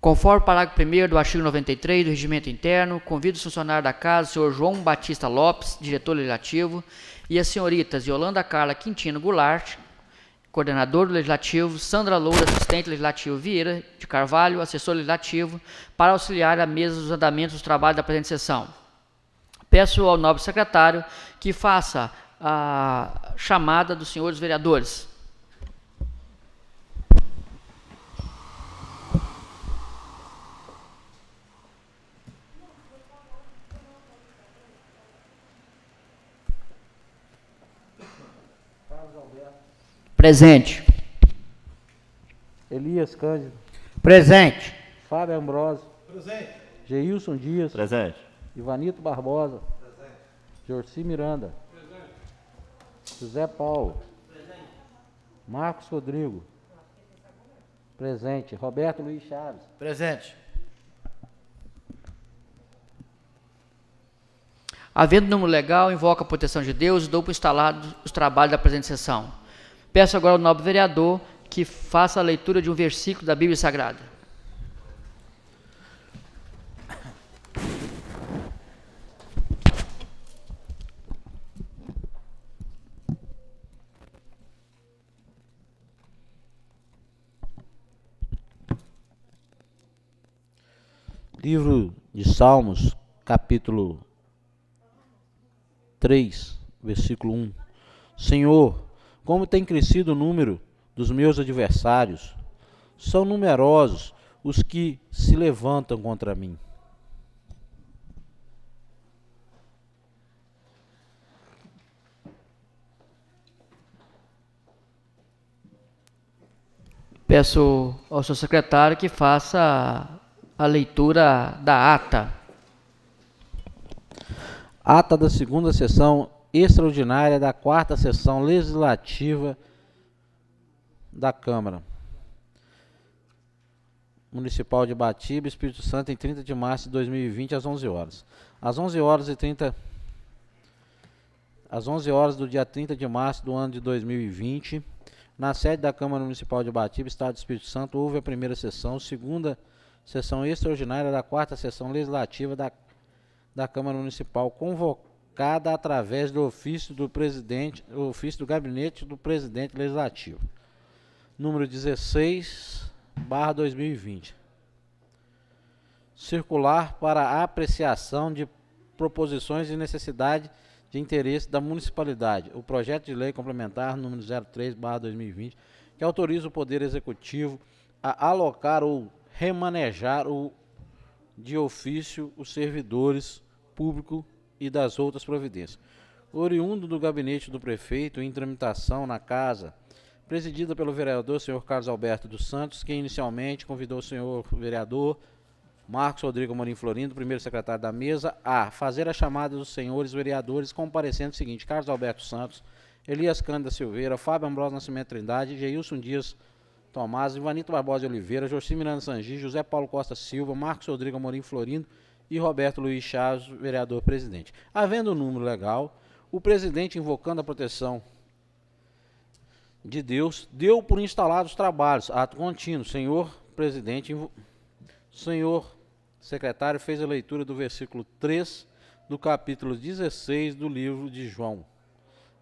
Conforme o parágrafo 1º do artigo 93 do Regimento Interno, convido o funcionário da Casa, o senhor João Batista Lopes, diretor legislativo, e as senhoritas Yolanda Carla Quintino Goulart, coordenador do Legislativo, Sandra Loura, assistente legislativo, Vieira de Carvalho, assessor legislativo, para auxiliar a mesa dos andamentos dos trabalhos da presente sessão. Peço ao nobre secretário que faça a chamada dos senhores vereadores. Presente. Elias Cândido. Presente. Fábio Ambrosio. Presente. Geilson Dias. Presente. Ivanito Barbosa. Presente. Jorci Miranda. Presente. José Paulo. Presente. Marcos Rodrigo. Presente. Roberto Luiz Chaves. Presente. Havendo número legal, invoco a proteção de Deus e dou por instalado os trabalhos da presente sessão. Peço agora ao nobre vereador que faça a leitura de um versículo da Bíblia Sagrada. Livro de Salmos, capítulo 3, versículo 1. Senhor, como tem crescido o número dos meus adversários, são numerosos os que se levantam contra mim. Peço ao seu secretário que faça a leitura da ata. Ata da segunda sessão extraordinária da quarta sessão legislativa da Câmara Municipal de Batiba, Espírito Santo, em 30 de março de 2020, às 11 horas. Às 11 horas do dia 30 de março do ano de 2020, na sede da Câmara Municipal de Batiba, Estado do Espírito Santo, houve a primeira sessão, segunda sessão extraordinária da quarta sessão legislativa da Câmara Municipal, convocada através do ofício do gabinete do presidente legislativo, número 16/2020. Circular para a apreciação de proposições de necessidade de interesse da municipalidade. O projeto de lei complementar número 03/2020, que autoriza o Poder Executivo a alocar ou remanejar de ofício os servidores públicos e das outras providências. Oriundo do gabinete do prefeito, em tramitação na casa, presidida pelo vereador senhor Carlos Alberto dos Santos, que inicialmente convidou o senhor vereador Marcos Rodrigo Amorim Florindo, primeiro secretário da mesa, a fazer a chamada dos senhores vereadores, comparecendo o seguinte: Carlos Alberto Santos, Elias Cândido Silveira, Fábio Ambrosio Nascimento Trindade, Geilson Dias Tomás, Ivanito Barbosa de Oliveira, Jorci Miranda Sangi, José Paulo Costa Silva, Marcos Rodrigo Amorim Florindo e Roberto Luiz Chaves, vereador presidente. Havendo o número legal, o presidente, invocando a proteção de Deus, deu por instalados os trabalhos. Ato contínuo. Senhor presidente, senhor secretário fez a leitura do versículo 3 do capítulo 16 do livro de João,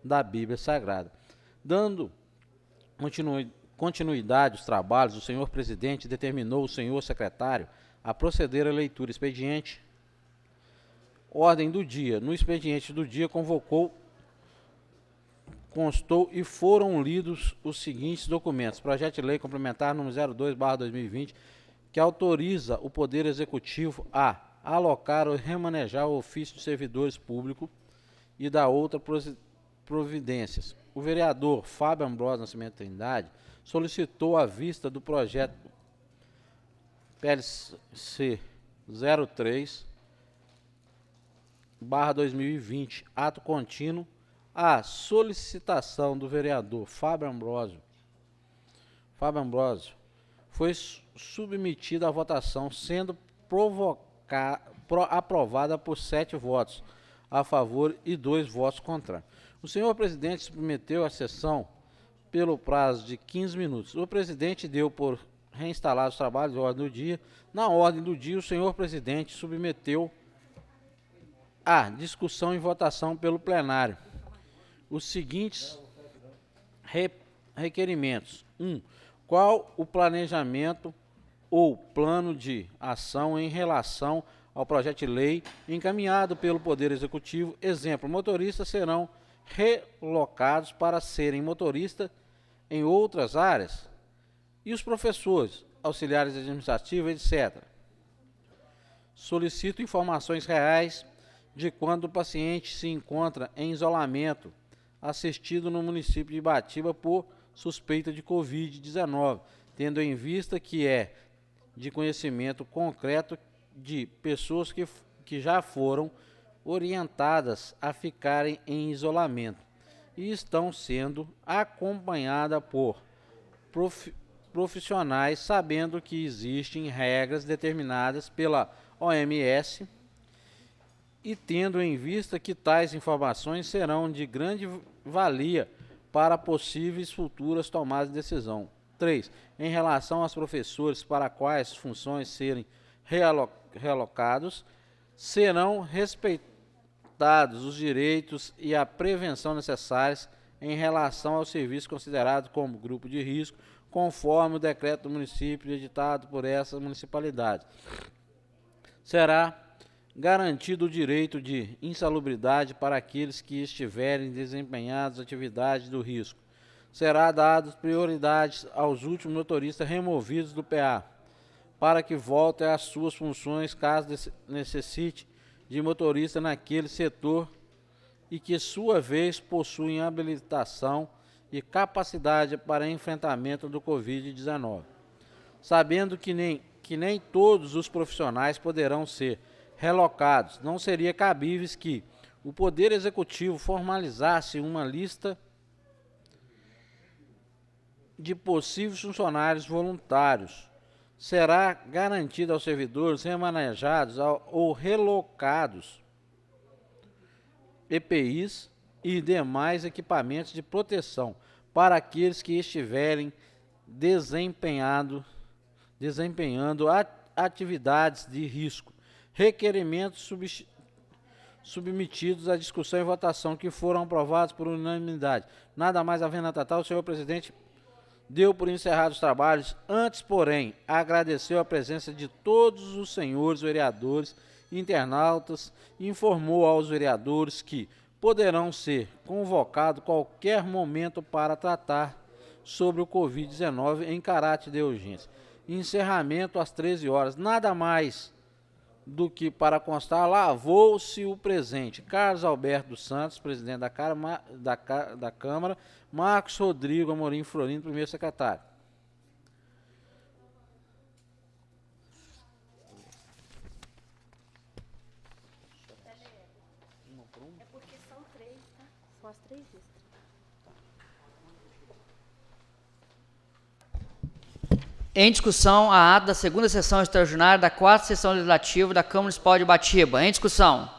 da Bíblia Sagrada. Dando continuidade aos trabalhos, o senhor presidente determinou o senhor secretário a proceder à leitura. Expediente, ordem do dia. No expediente do dia constou e foram lidos os seguintes documentos: projeto de lei complementar número 02/2020, que autoriza o Poder Executivo a alocar ou remanejar o ofício de servidores públicos e da outra providências. O vereador Fábio Ambrosio Nascimento Trindade solicitou a vista do projeto PLC 03/2020, ato contínuo, a solicitação do vereador Fábio Ambrosio foi submetida à votação, sendo aprovada por 7 votos a favor e 2 votos contrários. O senhor presidente submeteu a sessão pelo prazo de 15 minutos. O presidente deu por reinstalados os trabalhos de ordem do dia. Na ordem do dia, o senhor presidente submeteu à discussão e votação pelo plenário os seguintes requerimentos. 1. Qual o planejamento ou plano de ação em relação ao projeto de lei encaminhado pelo Poder Executivo? Exemplo, motoristas serão relocados para serem motoristas em outras áreas? E os professores, auxiliares administrativos, etc. Solicito informações reais de quando o paciente se encontra em isolamento assistido no município de Ibatiba por suspeita de Covid-19, tendo em vista que é de conhecimento concreto de pessoas que já foram orientadas a ficarem em isolamento e estão sendo acompanhadas por profissionais, sabendo que existem regras determinadas pela OMS e tendo em vista que tais informações serão de grande valia para possíveis futuras tomadas de decisão. 3. Em relação aos professores para quais funções serem realocados, serão respeitados os direitos e a prevenção necessários em relação ao serviço considerado como grupo de risco, conforme o decreto do município editado por essa municipalidade. Será garantido o direito de insalubridade para aqueles que estiverem desempenhados atividades do risco. Será dada prioridade aos últimos motoristas removidos do PA, para que voltem às suas funções caso necessite de motorista naquele setor e que, sua vez, possuem habilitação e capacidade para enfrentamento do Covid-19. Sabendo que nem todos os profissionais poderão ser relocados, não seria cabível que o Poder Executivo formalizasse uma lista de possíveis funcionários voluntários. Será garantido aos servidores remanejados ou relocados EPIs e demais equipamentos de proteção para aqueles que estiverem desempenhando atividades de risco. Requerimentos submetidos à discussão e votação que foram aprovados por unanimidade. Nada mais havendo a tratar, o senhor presidente deu por encerrados os trabalhos. Antes, porém, agradeceu a presença de todos os senhores vereadores e internautas e informou aos vereadores que poderão ser convocados qualquer momento para tratar sobre o Covid-19 em caráter de urgência. Encerramento às 13 horas. Nada mais do que para constar, lavou-se o presente. Carlos Alberto dos Santos, presidente da Câmara, Marcos Rodrigo Amorim Florindo, primeiro secretário. É porque são 3, tá? São as 3 listas. Em discussão, a ata da segunda sessão extraordinária da quarta sessão legislativa da Câmara Municipal de Ibatiba. Em discussão.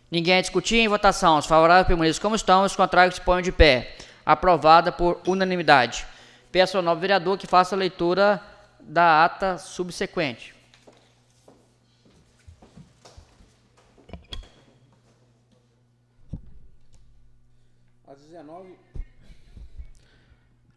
Ninguém a discutir. Em votação. Os favoráveis permaneçam como estão, os contrários se ponham de pé. Aprovada por unanimidade. Peço ao novo vereador que faça a leitura da ata subsequente.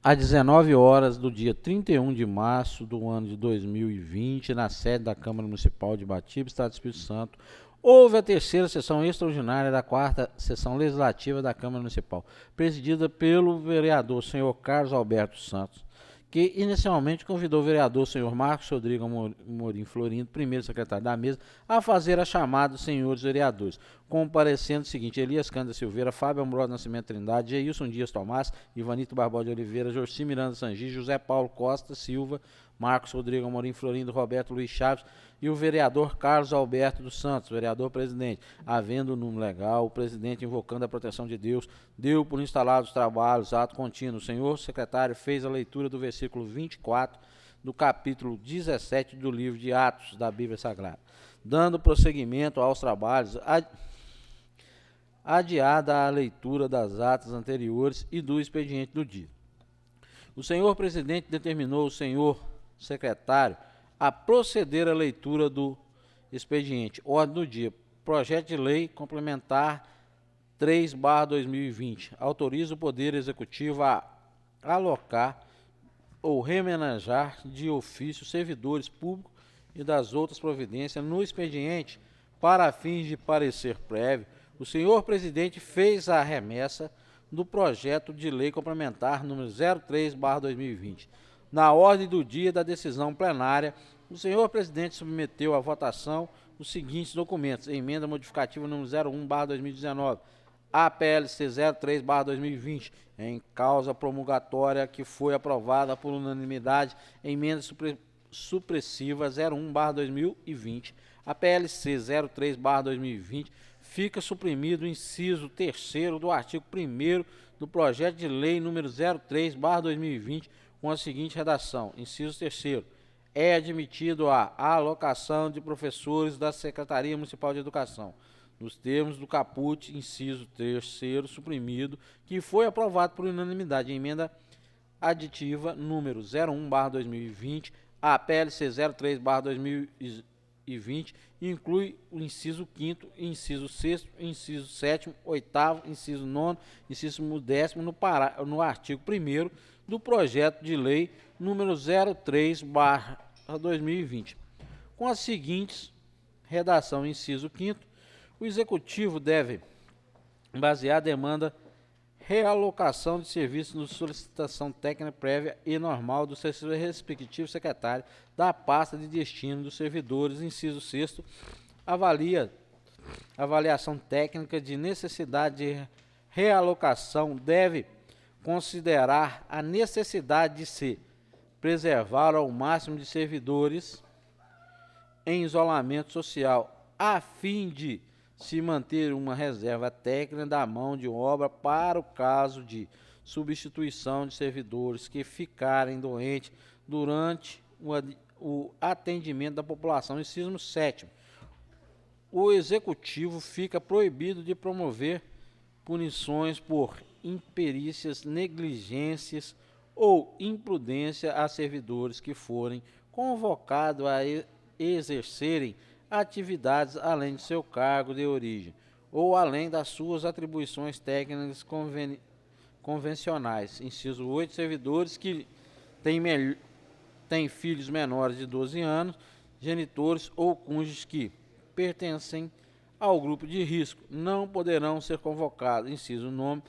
Às 19 horas do dia 31 de março do ano de 2020, na sede da Câmara Municipal de Ibatiba, Estado do Espírito Santo, houve a terceira sessão extraordinária da quarta sessão legislativa da Câmara Municipal, presidida pelo vereador senhor Carlos Alberto Santos, que inicialmente convidou o vereador senhor Marcos Rodrigo Amorim Florindo, primeiro secretário da mesa, a fazer a chamada dos senhores vereadores, comparecendo o seguinte: Elias Cândido Silveira, Fábio Ambrosio Nascimento Trindade, Geilson Dias Tomás, Ivanito Barbosa de Oliveira, Jorci Miranda Sangi, José Paulo Costa Silva, Marcos Rodrigo Amorim Florindo, Roberto Luiz Chaves e o vereador Carlos Alberto dos Santos, vereador presidente. Havendo o número legal, o presidente, invocando a proteção de Deus, deu por instalados os trabalhos, ato contínuo. O senhor secretário fez a leitura do versículo 24 do capítulo 17 do livro de Atos da Bíblia Sagrada. Dando prosseguimento aos trabalhos, adiada a leitura das atas anteriores e do expediente do dia. O senhor presidente determinou o senhor secretário a proceder à leitura do expediente. Ordem do dia. Projeto de Lei Complementar 3/2020. Autoriza o Poder Executivo a alocar ou remanejar de ofício servidores públicos e das outras providências no expediente para fins de parecer prévio. O senhor presidente fez a remessa do projeto de lei complementar número 03/2020. Na ordem do dia da decisão plenária, o senhor presidente submeteu à votação os seguintes documentos: emenda modificativa número 01/2019, APLC 03/2020, em causa promulgatória que foi aprovada por unanimidade, emenda supressiva 01/2020, a PLC 03/2020, fica suprimido o inciso 3º do artigo 1º do projeto de lei número 03/2020, com a seguinte redação: inciso 3º, é admitido a alocação de professores da Secretaria Municipal de Educação, nos termos do caput, inciso 3º, suprimido, que foi aprovado por unanimidade, emenda aditiva número 01/2020, a PLC 03/2020, inclui o inciso 5º, inciso 6º, inciso 7º, 8º, inciso 9º, inciso 10º no artigo 1º do projeto de lei número 03/2020. Com as seguintes redação, inciso 5º, o Executivo deve basear a demanda realocação de serviços na solicitação técnica prévia e normal do respectivo secretário da pasta de destino dos servidores. Inciso 6º, avaliação técnica de necessidade de realocação deve considerar a necessidade de se preservar ao máximo de servidores em isolamento social, a fim de se manter uma reserva técnica da mão de obra para o caso de substituição de servidores que ficarem doentes durante o atendimento da população. Inciso 7º, o Executivo fica proibido de promover punições por imperícias, negligências ou imprudência a servidores que forem convocados a exercerem atividades além de seu cargo de origem ou além das suas atribuições técnicas convencionais. Inciso 8, servidores que têm filhos menores de 12 anos, genitores ou cônjuges que pertencem ao grupo de risco não poderão ser convocados. Inciso 9,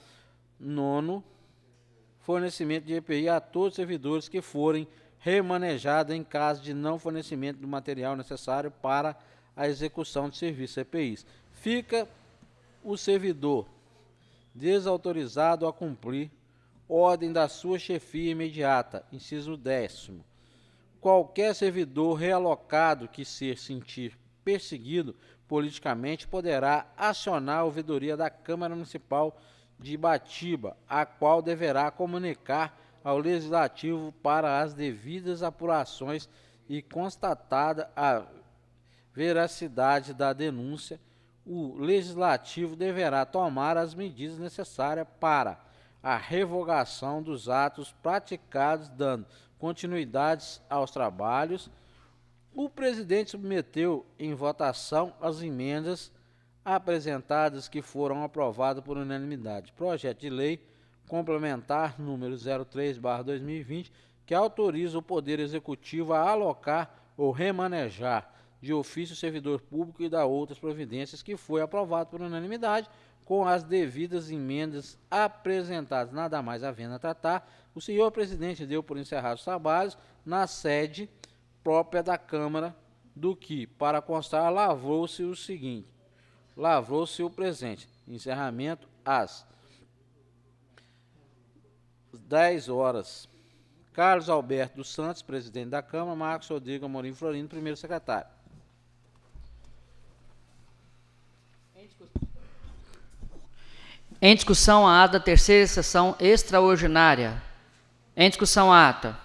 fornecimento de EPI a todos os servidores que forem remanejados em caso de não fornecimento do material necessário para a execução de serviços EPIs. Fica o servidor desautorizado a cumprir ordem da sua chefia imediata. Inciso 10º. Qualquer servidor realocado que se sentir perseguido politicamente poderá acionar a ouvidoria da Câmara Municipal de Ibatiba, a qual deverá comunicar ao Legislativo para as devidas apurações e constatada a veracidade da denúncia, o Legislativo deverá tomar as medidas necessárias para a revogação dos atos praticados, dando continuidade aos trabalhos. O presidente submeteu em votação as emendas apresentadas que foram aprovadas por unanimidade. Projeto de lei complementar número 03/2020, que autoriza o Poder Executivo a alocar ou remanejar de ofício servidor público e da outras providências, que foi aprovado por unanimidade, com as devidas emendas apresentadas. Nada mais havendo a tratar, o senhor presidente deu por encerrados os trabalhos na sede própria da Câmara, do que, para constar, lavrou-se o presente encerramento às 10 horas. Carlos Alberto dos Santos, presidente da Câmara. Marcos Rodrigo Amorim Florindo, primeiro secretário. Em discussão, a ata da terceira sessão extraordinária. Em discussão, a ata.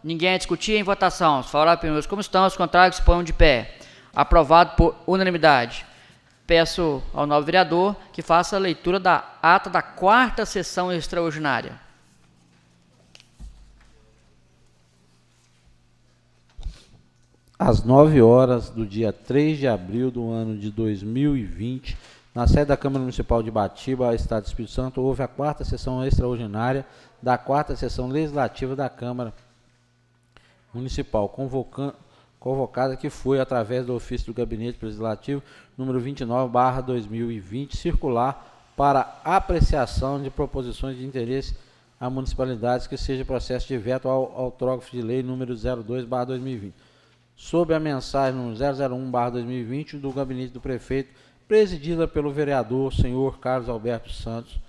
Ninguém a discutir. Em votação. Os favoráveis primeiros como estão, os contrários se ponham de pé. Aprovado por unanimidade. Peço ao novo vereador que faça a leitura da ata da quarta sessão extraordinária. às 9 horas do dia 3 de abril do ano de 2020, na sede da Câmara Municipal de Batiba, Estado do Espírito Santo, houve a 4ª sessão extraordinária da 4ª sessão legislativa da Câmara Municipal, convocada que foi através do ofício do Gabinete Legislativo número 29/2020, circular para apreciação de proposições de interesse a municipalidades que seja processo de veto ao autógrafo de lei número 02/2020. Sob a mensagem número 001/2020 do Gabinete do Prefeito, presidida pelo vereador senhor Carlos Alberto Santos,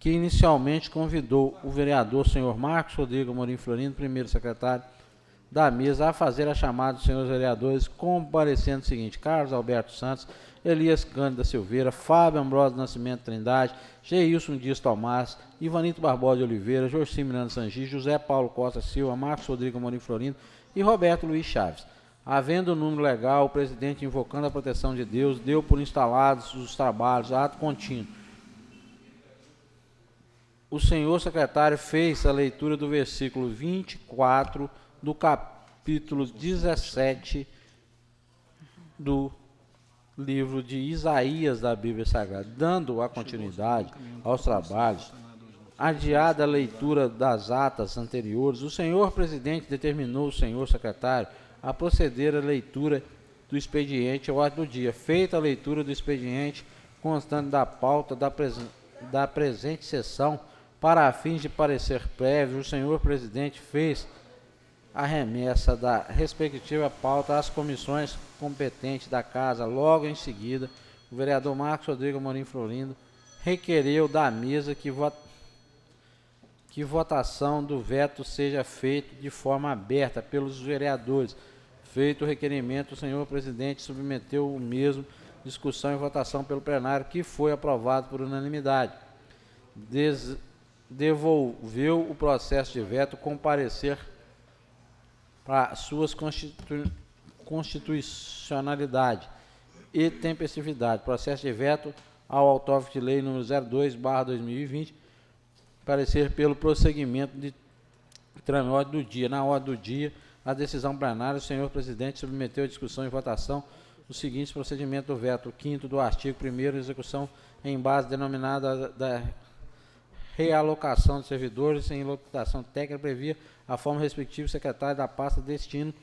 que inicialmente convidou o vereador senhor Marcos Rodrigo Amorim Florindo, primeiro secretário da mesa, a fazer a chamada dos senhores vereadores, comparecendo o seguinte: Carlos Alberto Santos, Elias Cândida Silveira, Fábio Ambrosio Nascimento Trindade, Geilson Dias Tomás, Ivanito Barbosa de Oliveira, Jorci Miranda Sangi, José Paulo Costa Silva, Marcos Rodrigo Amorim Florindo e Roberto Luiz Chaves. Havendo o número legal, o presidente, invocando a proteção de Deus, deu por instalados os trabalhos, ato contínuo. O senhor secretário fez a leitura do versículo 24 do capítulo 17 do livro de Isaías da Bíblia Sagrada, dando a continuidade aos trabalhos. Adiada a leitura das atas anteriores, o senhor presidente determinou o senhor secretário a proceder à leitura do expediente à ordem do dia. Feita a leitura do expediente constante da pauta da presente sessão, para fins de parecer prévio, o senhor presidente fez a remessa da respectiva pauta às comissões competentes da Casa. Logo em seguida, o vereador Marcos Rodrigo Amorim Florindo requereu da mesa que votação do veto seja feita de forma aberta pelos vereadores. Feito o requerimento, o senhor presidente submeteu o mesmo discussão e votação pelo plenário, que foi aprovado por unanimidade. Devolveu o processo de veto com parecer para suas constitucionalidade e tempestividade. Processo de veto ao autógrafo de lei número 02/2020, parecer pelo prosseguimento de trâmite do dia. Na ordem do dia, a decisão plenária, o senhor presidente submeteu a discussão e votação os seguintes procedimentos do veto: 5º do artigo 1º, execução em base denominada da realocação de servidores em lotação técnica, previa a forma respectiva secretário da pasta destino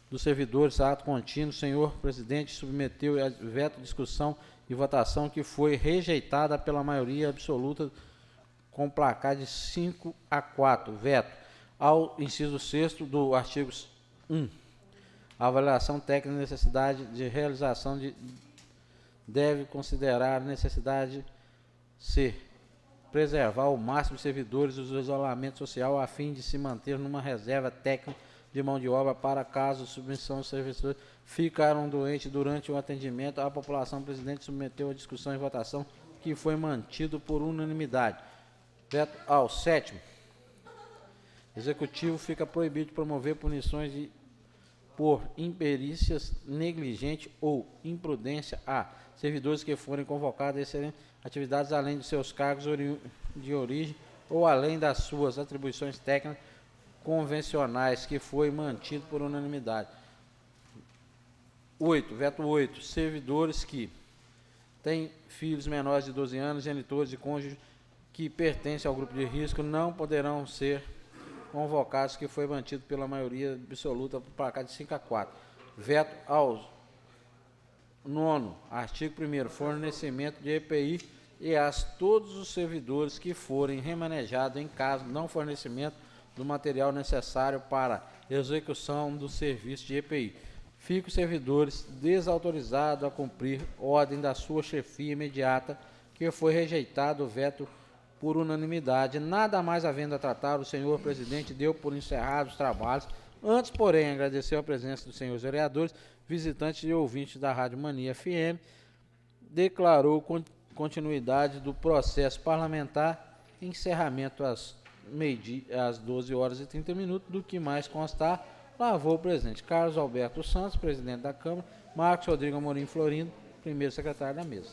dos servidores, ato contínuo. O senhor presidente submeteu a veto, discussão e votação, que foi rejeitada pela maioria absoluta com placar de 5-4. Veto ao inciso 6º do artigo 1. A avaliação técnica de necessidade de realização deve considerar a necessidade ser preservar o máximo de servidores do isolamento social, a fim de se manter numa reserva técnica de mão de obra para caso submissão dos servidores ficaram doentes durante o atendimento à população. O presidente submeteu a discussão e votação, que foi mantido por unanimidade. Veto ao 7º. Executivo fica proibido de promover punições por imperícias negligente ou imprudência a servidores que forem convocados a excelentes atividades além de seus cargos de origem ou além das suas atribuições técnicas convencionais, que foi mantido por unanimidade. 8. Veto 8. Servidores que têm filhos menores de 12 anos, genitores e cônjuges que pertencem ao grupo de risco, não poderão ser convocados, que foi mantido pela maioria absoluta por placar de 5-4. Veto ao 9º, artigo 1º, fornecimento de EPI e a todos os servidores que forem remanejados em caso de não fornecimento do material necessário para execução do serviço de EPI. Ficam os servidores desautorizados a cumprir ordem da sua chefia imediata, que foi rejeitado o veto por unanimidade. Nada mais havendo a tratar, o senhor presidente deu por encerrados os trabalhos. Antes, porém, agradeceu a presença dos senhores vereadores, visitantes e ouvintes da Rádio Mania FM, declarou continuidade do processo parlamentar, encerramento às 12h30, do que mais constar, lavou o presidente Carlos Alberto Santos, presidente da Câmara, Marcos Rodrigo Amorim Florindo, primeiro secretário da mesa.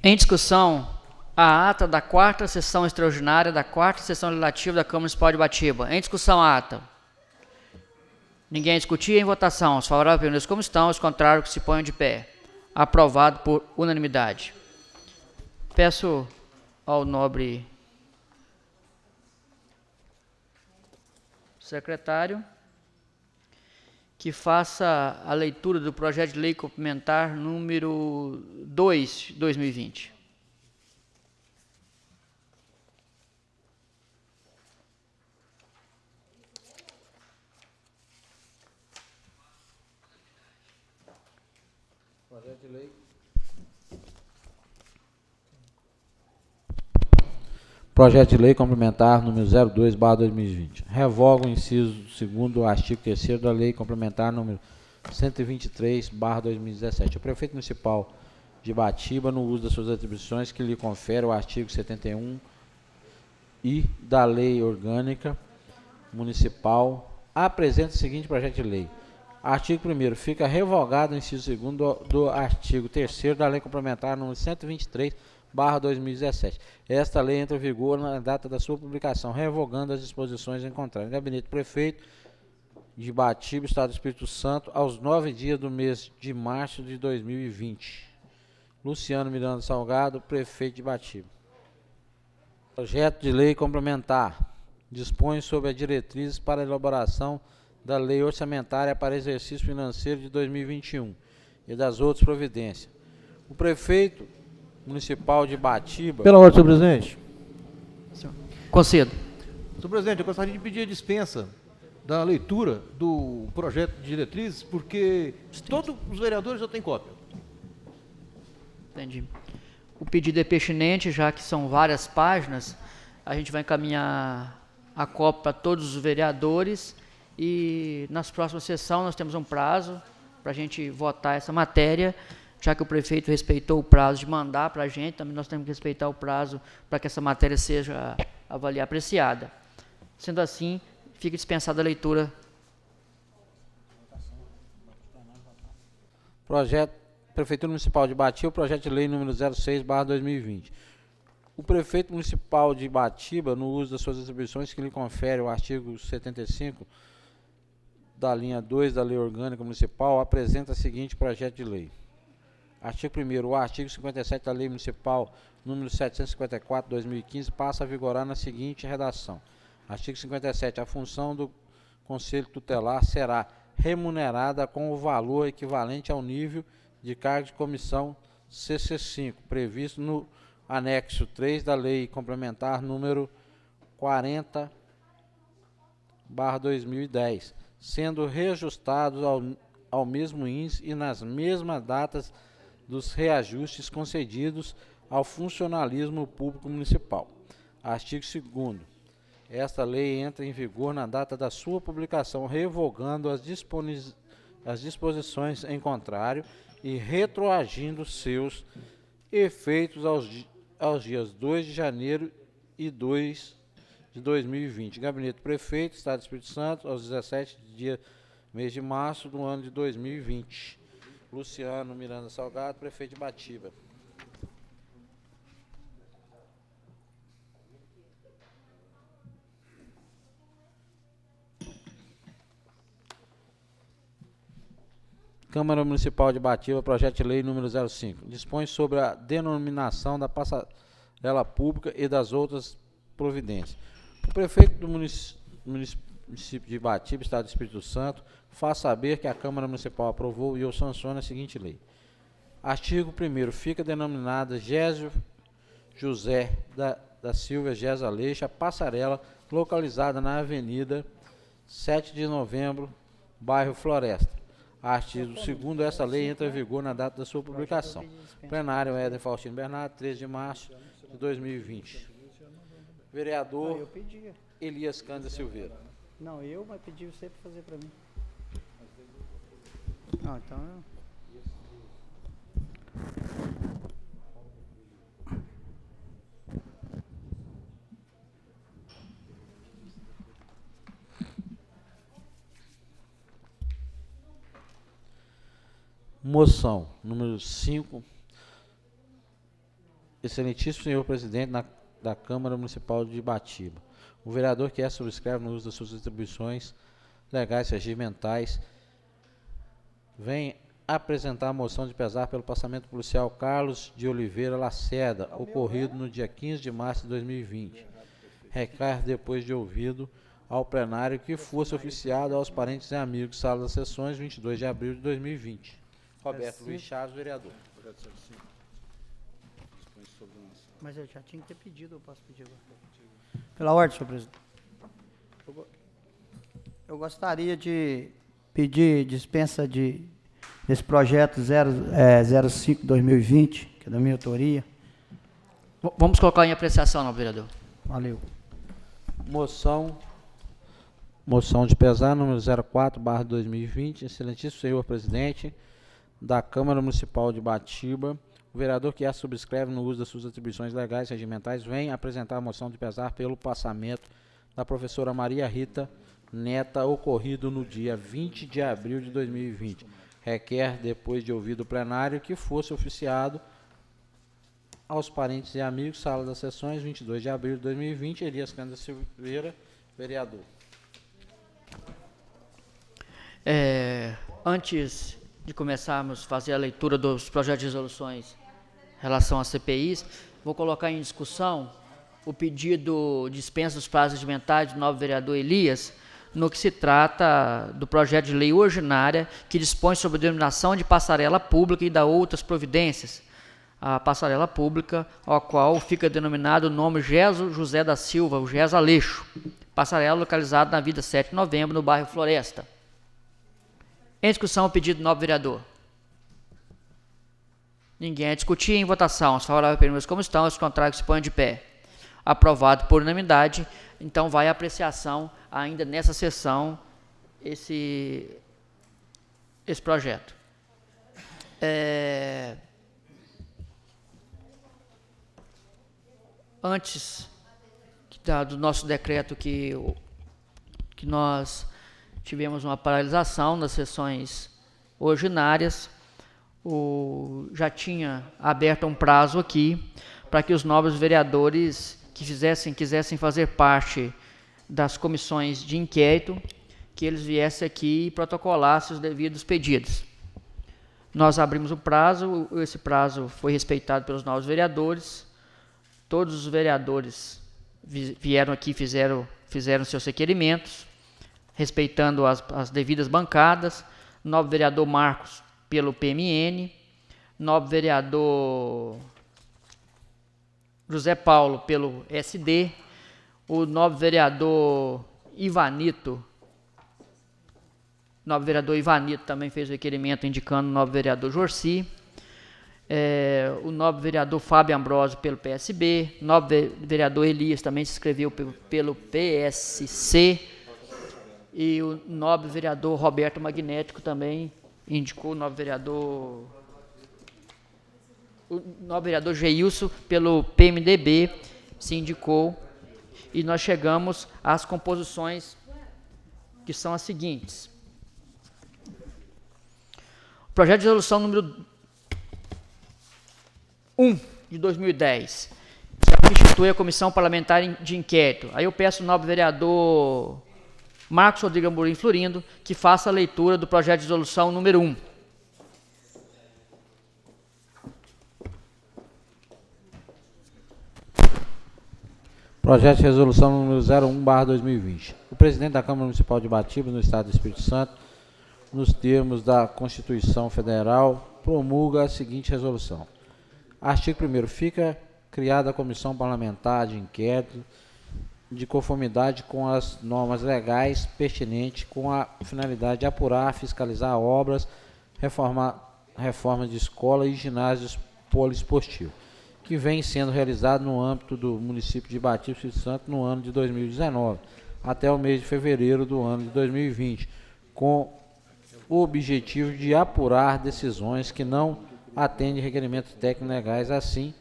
Em discussão, a ata da 4ª sessão extraordinária da 4ª sessão legislativa da Câmara Municipal de Batiba. Em discussão, a ata. Ninguém a discutir. Em votação. Os favoráveis permaneçam como estão. Os contrários que se ponham de pé. Aprovado por unanimidade. Peço ao nobre secretário que faça a leitura do projeto de lei complementar número 2, 2020. Projeto de lei. Projeto de lei complementar número 02/2020. Revoga o inciso 2º do artigo 3º da lei complementar número 123/2017. O prefeito municipal de Ibatiba, no uso das suas atribuições que lhe confere o artigo 71 e da lei orgânica municipal, apresenta o seguinte projeto de lei. Artigo 1º. Fica revogado o inciso 2º do artigo 3º da lei complementar número 123/2017. Esta lei entra em vigor na data da sua publicação, revogando as disposições em contrário. Gabinete do Prefeito de Ibatiba, Estado do Espírito Santo, aos 9 dias do mês de março de 2020. Luciano Miranda Salgado, Prefeito de Ibatiba. Projeto de lei complementar. Dispõe sobre as diretrizes para a elaboração da Lei Orçamentária para exercício financeiro de 2021 e das outras providências. O prefeito municipal de Ibatiba... Pela ordem, senhor presidente. Concedo. Senhor presidente, eu gostaria de pedir a dispensa da leitura do projeto de diretrizes, porque todos os vereadores já têm cópia. Entendi. O pedido é pertinente, já que são várias páginas. A gente vai encaminhar a cópia para todos os vereadores e nas próximas sessões nós temos um prazo para a gente votar essa matéria, já que o prefeito respeitou o prazo de mandar para a gente, também nós temos que respeitar o prazo para que essa matéria seja avaliada, apreciada. Sendo assim, fica dispensada a leitura. Projeto Prefeitura Municipal de Ibatiba, projeto de lei número 06/2020. O prefeito municipal de Ibatiba, no uso das suas atribuições que lhe confere o artigo 75 da linha 2 da Lei Orgânica Municipal, apresenta o seguinte projeto de lei. Artigo 1º. O artigo 57 da Lei Municipal número 754/2015 passa a vigorar na seguinte redação. Artigo 57. A função do Conselho Tutelar será remunerada com o valor equivalente ao nível de cargo de comissão CC5, previsto no anexo 3 da Lei Complementar número 40/2010, sendo reajustados ao mesmo índice e nas mesmas datas dos reajustes concedidos ao funcionalismo público municipal. Artigo 2º. Esta lei entra em vigor na data da sua publicação, revogando as disposições em contrário e retroagindo seus efeitos aos dias 2 de janeiro e 2 de 2020. Gabinete do Prefeito, Estado do Espírito Santo, aos 17 de mês de março do ano de 2020. Luciano Miranda Salgado, Prefeito de Ibatiba. Câmara Municipal de Ibatiba, projeto de lei número 05. Dispõe sobre a denominação da passarela pública e das outras providências. O prefeito do município de Ibatiba, Estado do Espírito Santo, faz saber que a Câmara Municipal aprovou e eu sanciono a seguinte lei. Artigo 1º. Fica denominada Gésio José da Silva Gés Aleixo, passarela localizada na Avenida 7 de Novembro, bairro Floresta. Artigo 2º. Essa lei entra em vigor na data da sua publicação. Plenário Éder Faustino Bernardo, 13 de março de 2020. Vereador Elias Cândido Silveira. Não, mas pedi você para fazer para mim. Não, então eu... Moção número 5. Excelentíssimo senhor presidente da Câmara Municipal de Ibatiba. O vereador que subscreve no uso das suas atribuições legais regimentais, vem apresentar a moção de pesar pelo passamento policial Carlos de Oliveira Lacerda, ocorrido no dia 15 de março de 2020. Requer, depois de ouvido ao plenário, que fosse oficiado aos parentes e amigos, sala das sessões, 22 de abril de 2020. Roberto Luiz Chaves, vereador. Mas eu já tinha que ter pedido, eu posso pedir agora. Pela ordem, senhor presidente. Eu gostaria de pedir dispensa desse projeto 05-2020, que é da minha autoria. Vamos colocar em apreciação, nobre vereador. Valeu. Moção de pesar número 04/2020, excelentíssimo senhor presidente da Câmara Municipal de Batiba, o vereador que a subscreve no uso das suas atribuições legais e regimentais vem apresentar a moção de pesar pelo passamento da professora Maria Rita Neta, ocorrido no dia 20 de abril de 2020. Requer, depois de ouvido o plenário, que fosse oficiado aos parentes e amigos, sala das sessões, 22 de abril de 2020, Elias Cândido Silveira, vereador. Antes de começarmos a fazer a leitura dos projetos de resoluções em relação às CPIs, vou colocar em discussão o pedido de dispensa dos prazos regimentais do novo vereador Elias, no que se trata do projeto de lei ordinária que dispõe sobre a denominação de passarela pública e da outras providências. A passarela pública, ao qual fica denominado o nome Geso José da Silva, o Geso Aleixo. Passarela localizada na Vida 7 de Novembro, no bairro Floresta. Em discussão, o pedido do novo vereador. Ninguém a discutir. Em votação. Os favoráveis permaneçam como estão, os contrários se põem de pé. Aprovado por unanimidade. Então, vai à apreciação ainda nessa sessão esse projeto. Antes do nosso decreto que nós tivemos uma paralisação das sessões ordinárias, já tinha aberto um prazo aqui para que os novos vereadores que quisessem fazer parte das comissões de inquérito, que eles viessem aqui e protocolassem os devidos pedidos. Nós abrimos o prazo, esse prazo foi respeitado pelos novos vereadores. Todos os vereadores vieram aqui e fizeram seus requerimentos, respeitando as devidas bancadas. Novo vereador Marcos, pelo PMN. Novo vereador José Paulo, pelo SD. O novo vereador Ivanito. Novo vereador Ivanito também fez o requerimento indicando o novo vereador Jorci. O novo vereador Fábio Ambrosio pelo PSB, o novo vereador Elias também se inscreveu pelo PSC, e o novo vereador Roberto Magnético também indicou o novo vereador Geilson pelo PMDB, se indicou, e nós chegamos às composições que são as seguintes. O projeto de resolução número 1 de 2010, que institui a Comissão Parlamentar de Inquérito. Aí eu peço ao novo vereador Marcos Rodrigues Amorim Florindo que faça a leitura do projeto de resolução número 1. Projeto de resolução número 01/2020. O presidente da Câmara Municipal de Batiba, no Estado do Espírito Santo, nos termos da Constituição Federal, promulga a seguinte resolução. Artigo 1º. Fica criada a Comissão Parlamentar de Inquérito de conformidade com as normas legais pertinentes, com a finalidade de apurar, fiscalizar obras, reforma de escola e ginásios poliesportivos, que vem sendo realizado no âmbito do município de Batiba, Espírito Santo, no ano de 2019, até o mês de fevereiro do ano de 2020, com o objetivo de apurar decisões que não atendem requerimentos técnicos legais, assim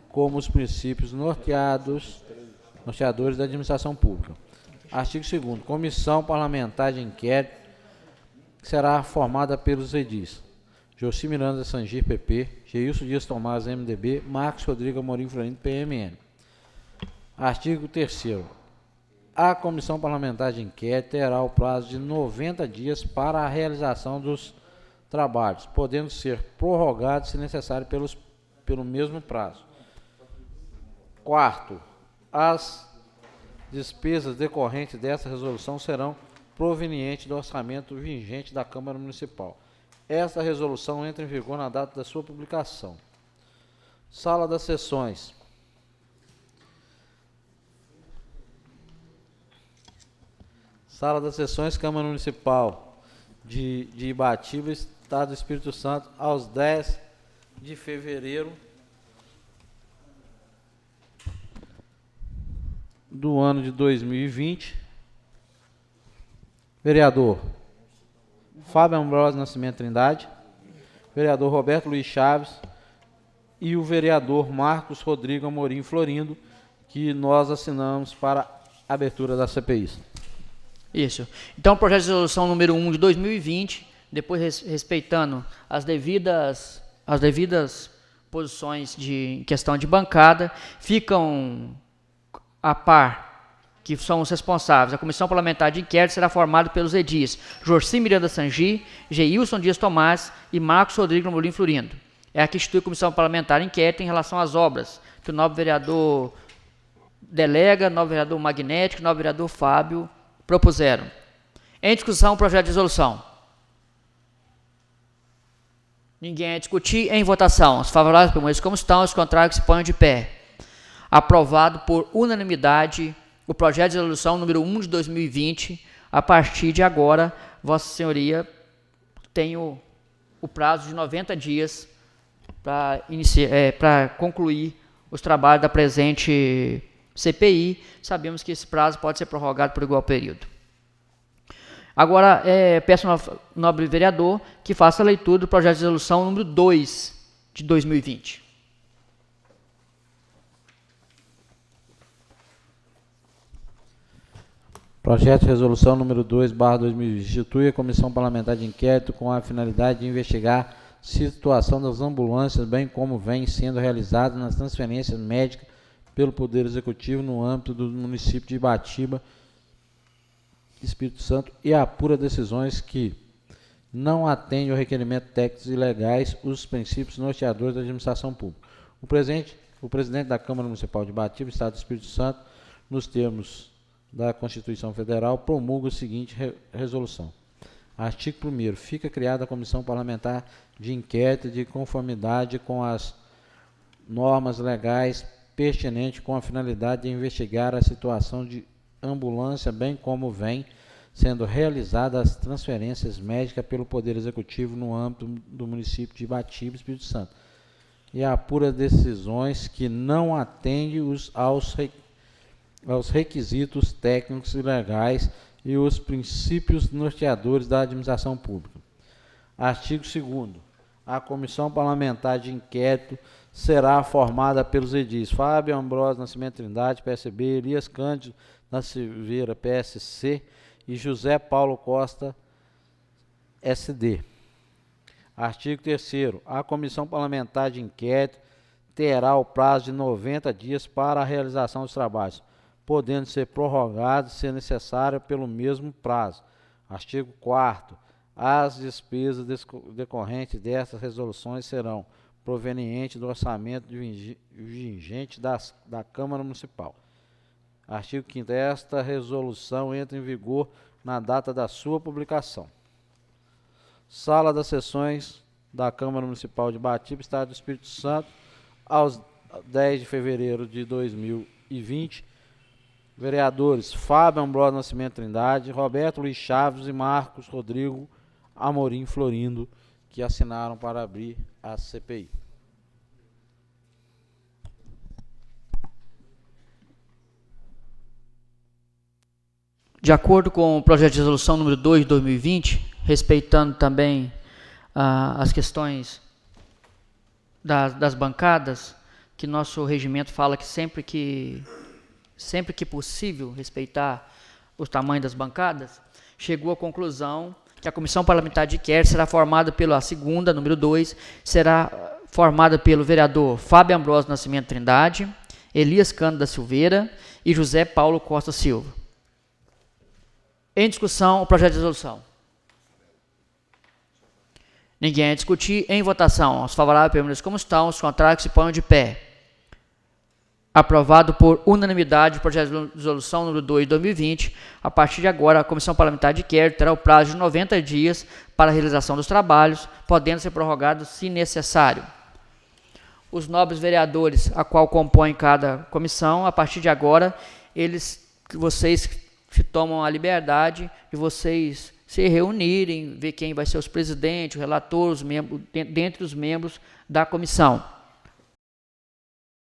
como os princípios norteadores da administração pública. Artigo 2º. Comissão Parlamentar de Inquérito será formada pelos edis Joci Miranda Sangir, PP, Geilson Dias Tomás, MDB, Marcos Rodrigues Amorim Florindo, PMN. Artigo 3º. A comissão parlamentar de inquérito terá o prazo de 90 dias para a realização dos trabalhos, podendo ser prorrogados, se necessário, pelo mesmo prazo. Quarto, as despesas decorrentes dessa resolução serão provenientes do orçamento vigente da Câmara Municipal. Esta resolução entra em vigor na data da sua publicação. Sala das sessões. Sala das sessões, Câmara Municipal de Ibatiba, Estado do Espírito Santo, aos 10 de fevereiro do ano de 2020. Vereador Fábio Ambrosio Nascimento Trindade, vereador Roberto Luiz Chaves e o vereador Marcos Rodrigo Amorim Florindo, que nós assinamos para a abertura da CPI. Isso. Então, o projeto de resolução número 1 de 2020, depois respeitando as devidas posições de questão de bancada, ficam a par, que são os responsáveis. A Comissão Parlamentar de Inquérito será formada pelos edis Jorci Miranda Sangi, Geilson Dias Tomás e Marcos Rodrigo Amorim Florindo. É a que institui a Comissão Parlamentar de Inquérito em relação às obras que o novo vereador Delega, novo vereador Magnético, novo vereador Fábio propuseram. Em discussão, o projeto de resolução. Ninguém a discutir. Em votação. Os favoráveis permaneçam como estão, os contrários se ponham de pé. Aprovado por unanimidade o projeto de resolução número 1 de 2020. A partir de agora, Vossa Senhoria tem o prazo de 90 dias para concluir os trabalhos da presente CPI. Sabemos que esse prazo pode ser prorrogado por igual período. Agora, peço ao nobre vereador que faça a leitura do projeto de resolução número 2 de 2020. Projeto de resolução número 2/2020 institui a Comissão Parlamentar de Inquérito com a finalidade de investigar a situação das ambulâncias, bem como vem sendo realizada nas transferências médicas pelo Poder Executivo no âmbito do município de Ibatiba, Espírito Santo, e apura decisões que não atendem ao requerimento técnicos e legais, os princípios norteadores da administração pública. O presidente da Câmara Municipal de Ibatiba, Estado do Espírito Santo, nos termos da Constituição Federal, promulga a seguinte resolução. Artigo 1º. Fica criada a Comissão Parlamentar de Inquérito de conformidade com as normas legais pertinentes, com a finalidade de investigar a situação de ambulância, bem como vem sendo realizadas as transferências médicas pelo Poder Executivo no âmbito do município de Ibatiba, Espírito Santo, e apura decisões que não atendem aos requisitos técnicos e legais e os princípios norteadores da administração pública. Artigo 2º. A Comissão Parlamentar de Inquérito será formada pelos edis Fábio Ambrosio Nascimento Trindade, PSB, Elias Cândido da Silveira, PSC, e José Paulo Costa, SD. Artigo 3º. A Comissão Parlamentar de Inquérito terá o prazo de 90 dias para a realização dos trabalhos, podendo ser prorrogado, se necessário, pelo mesmo prazo. Artigo 4º. As despesas decorrentes dessas resoluções serão provenientes do orçamento vigente da Câmara Municipal. Artigo 5º. Esta resolução entra em vigor na data da sua publicação. Sala das sessões da Câmara Municipal de Ibatiba, Estado do Espírito Santo, aos 10 de fevereiro de 2020. Vereadores Fábio Ambrosio Nascimento Trindade, Roberto Luiz Chaves e Marcos Rodrigo Amorim Florindo, que assinaram para abrir a CPI. De acordo com o projeto de resolução número 2 de 2020, respeitando também as questões das bancadas, que nosso regimento fala que sempre que possível respeitar o tamanho das bancadas, chegou à conclusão que a Comissão Parlamentar de Inquérito será formada pela segunda, número 2, será formada pelo vereador Fábio Ambrosio Nascimento Trindade, Elias Cândido da Silveira e José Paulo Costa Silva. Em discussão, o projeto de resolução. Ninguém a discutir. Em votação. Os favoráveis permaneçam como estão. Os contrários se ponham de pé. Aprovado por unanimidade o projeto de resolução número 2 de 2020. A partir de agora, a Comissão Parlamentar de Inquérito terá o prazo de 90 dias para a realização dos trabalhos, podendo ser prorrogado se necessário. Os nobres vereadores, a qual compõem cada comissão, a partir de agora, vocês se tomam a liberdade de vocês se reunirem, ver quem vai ser os presidentes, o relator, dentre os membros da comissão.